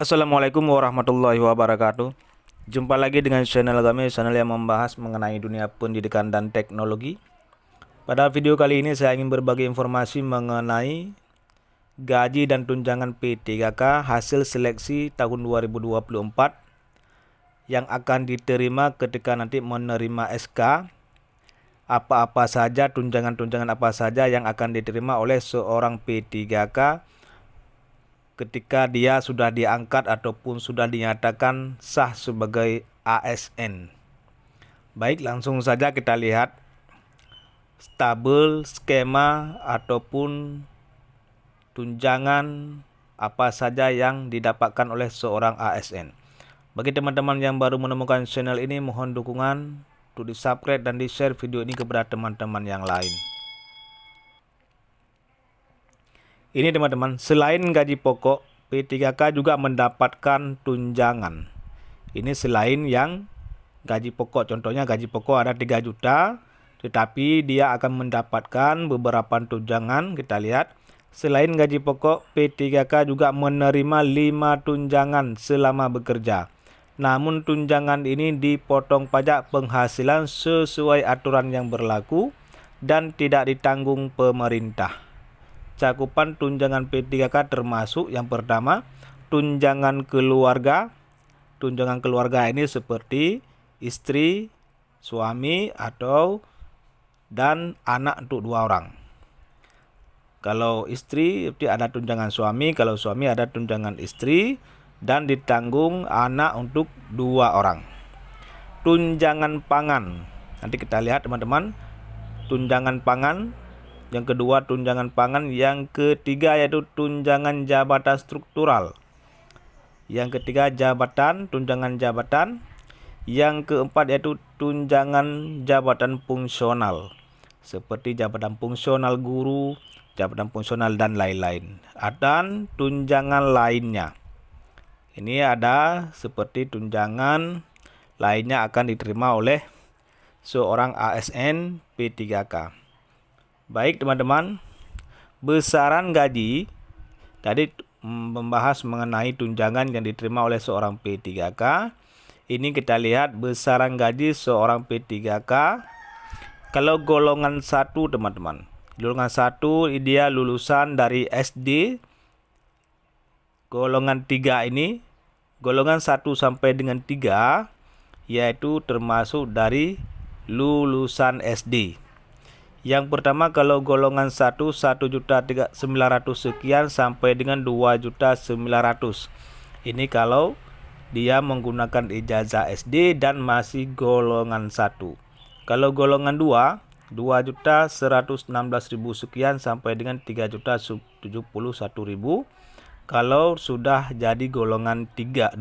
Assalamualaikum warahmatullahi wabarakatuh. Jumpa lagi dengan channel kami, channel yang membahas mengenai dunia pendidikan dan teknologi. Pada video kali ini saya ingin berbagi informasi mengenai gaji dan tunjangan P3K hasil seleksi tahun 2024 yang akan diterima ketika nanti menerima SK. Apa-apa saja, tunjangan-tunjangan apa saja yang akan diterima oleh seorang P3K ketika dia sudah diangkat ataupun sudah dinyatakan sah sebagai ASN. Baik, langsung saja kita lihat tabel skema ataupun tunjangan apa saja yang didapatkan oleh seorang ASN. Bagi teman-teman yang baru menemukan channel ini, mohon dukungan untuk di-subscribe dan di-share video ini kepada teman-teman yang lain. Ini teman-teman, selain gaji pokok, P3K juga mendapatkan tunjangan. Ini selain yang gaji pokok, contohnya gaji pokok ada 3 juta, tetapi dia akan mendapatkan beberapa tunjangan. Kita lihat, selain gaji pokok, P3K juga menerima 5 tunjangan selama bekerja. Namun tunjangan ini dipotong pajak penghasilan sesuai aturan yang berlaku dan tidak ditanggung pemerintah. Cakupan tunjangan P3K termasuk yang pertama, tunjangan keluarga. Tunjangan keluarga ini seperti istri, suami, atau dan anak untuk 2 orang. Kalau istri ada tunjangan suami, kalau suami ada tunjangan istri, dan ditanggung anak untuk 2 orang. Tunjangan pangan. Nanti kita lihat teman-teman, tunjangan pangan. Yang kedua tunjangan pangan, yang ketiga yaitu tunjangan jabatan struktural. Yang ketiga tunjangan jabatan. Yang keempat yaitu tunjangan jabatan fungsional. Seperti jabatan fungsional guru, jabatan fungsional dan lain-lain. Dan tunjangan lainnya. Ini ada seperti tunjangan lainnya akan diterima oleh seorang ASN P3K. Baik teman-teman, besaran gaji tadi membahas mengenai tunjangan yang diterima oleh seorang P3K. Ini kita lihat besaran gaji seorang P3K. Kalau golongan 1 teman-teman, golongan 1 dia lulusan dari SD. Golongan 3 ini, golongan 1 sampai dengan 3 yaitu termasuk dari lulusan SD. Yang pertama kalau golongan 1.900.000 sekian sampai dengan 2.900.000. Ini kalau dia menggunakan ijazah SD dan masih golongan 1. Kalau golongan 2, 2.116.000 sekian sampai dengan 3.071.000. Kalau sudah jadi golongan 2.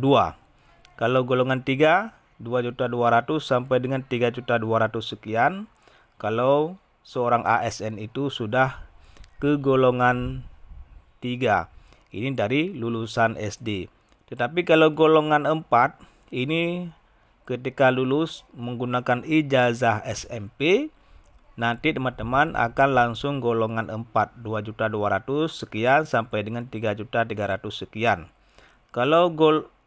Kalau golongan 3, 2.200.000 sampai dengan 3.200.000 sekian. Kalau seorang ASN itu sudah ke golongan 3. Ini dari lulusan SD. Tetapi kalau golongan 4 ini ketika lulus menggunakan ijazah SMP, nanti teman-teman akan langsung golongan 4, 2.200.000 sekian sampai dengan 3.300.000 sekian. Kalau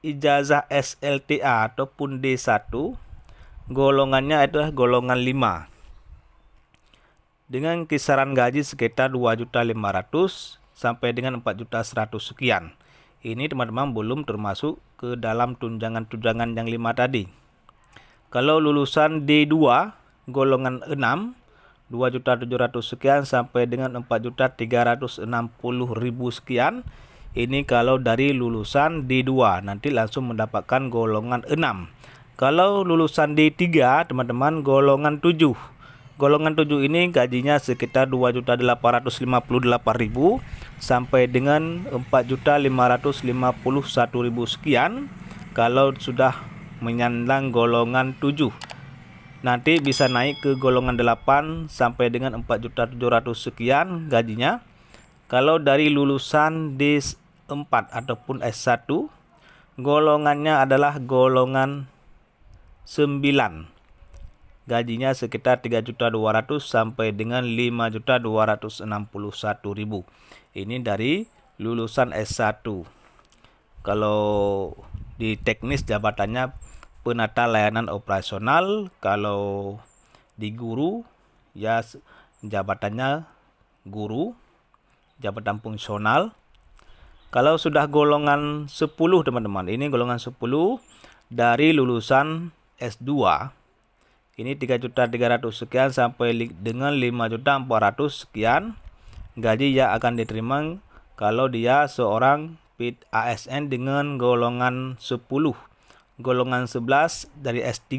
ijazah SLTA ataupun D1, golongannya adalah golongan 5. Dengan kisaran gaji sekitar 2.500.000 sampai dengan 4.100.000 sekian. Ini teman-teman belum termasuk ke dalam tunjangan-tunjangan yang 5 tadi. Kalau lulusan D2 golongan 6, 2.700.000 sekian sampai dengan 4.360.000 sekian. Ini kalau dari lulusan D2 nanti langsung mendapatkan golongan 6. Kalau lulusan D3 teman-teman golongan 7. Golongan 7 ini gajinya sekitar 2.851.000 sampai dengan 4.551.000 sekian. Kalau sudah menyandang golongan 7, nanti bisa naik ke golongan 8 sampai dengan 4.700.000 sekian gajinya. Kalau dari lulusan D4 ataupun S1, golongannya adalah golongan 9. Gajinya sekitar 3.200.000 sampai dengan 5.261.000. Ini dari lulusan S1. Kalau di teknis jabatannya penata layanan operasional, kalau di guru ya jabatannya guru, jabatan fungsional. Kalau sudah golongan 10 teman-teman, ini golongan 10 dari lulusan S2. Ini 3.300.000 sekian sampai dengan 5.400.000 sekian gaji yang akan diterima kalau dia seorang ASN dengan golongan 10. Golongan 11 dari S3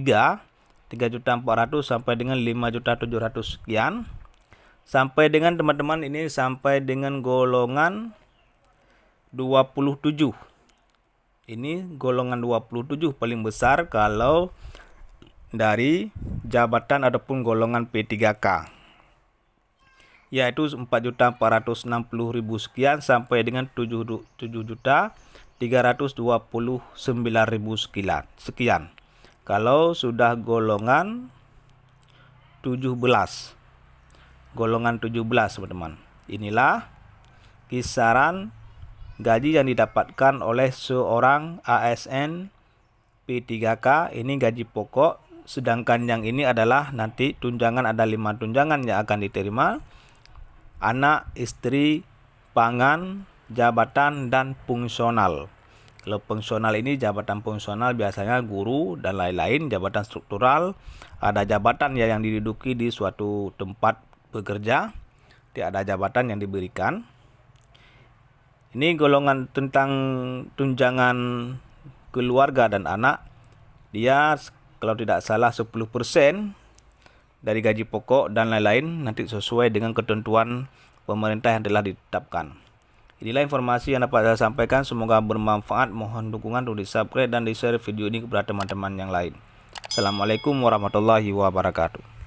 3.400.000 sampai dengan 5.700.000 sekian. Sampai dengan teman-teman ini sampai dengan golongan 27. Ini golongan 27 paling besar kalau dari jabatan ataupun golongan P3K. Yaitu 4.460.000 sekian sampai dengan 7.329.000 sekian. Kalau sudah golongan 17. Golongan 17 teman-teman. Inilah kisaran gaji yang didapatkan oleh seorang ASN P3K. Ini gaji pokok, sedangkan yang ini adalah nanti tunjangan, ada 5 tunjangan yang akan diterima: anak, istri, pangan, jabatan, dan fungsional. Kalau fungsional ini jabatan fungsional biasanya guru dan lain-lain. Jabatan struktural ada jabatan yang diduduki di suatu tempat bekerja, tidak ada jabatan yang diberikan. Ini golongan tentang tunjangan keluarga dan anak. Dia kalau tidak salah 10% dari gaji pokok dan lain-lain, nanti sesuai dengan ketentuan pemerintah yang telah ditetapkan. Inilah informasi yang dapat saya sampaikan. Semoga bermanfaat. Mohon dukungan untuk di-subscribe dan di-share video ini kepada teman-teman yang lain. Assalamualaikum warahmatullahi wabarakatuh.